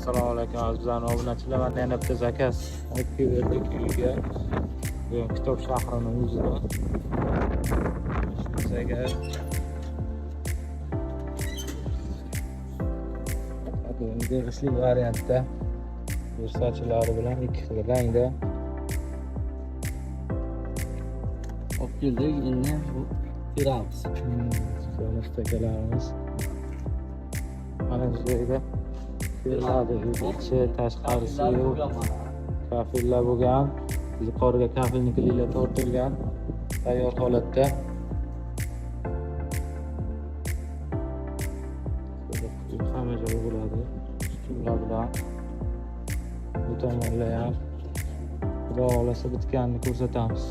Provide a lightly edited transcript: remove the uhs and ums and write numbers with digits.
Assalomu alaykum azizlarni obunachilar. Mana yana bitta zakaz olib keldik uyga. Bu Kitob shahrining o'zida. Zakaz. Bu tegishli variantda versachilari bilan ikki xil rangda olib keldik. Endi bu teramiz. Stakalarimiz mana shu joyda beriladi. Ichi tashqarisi yo'q. Kafillar bo'lgan. Yuqoriga kafilnikilar tortilgan. Tayyor holatda. Hamma joy bo'ladi. Stullar bilan. Bu tomonlar ham Xudo xolasa bitganini ko'rsatamiz.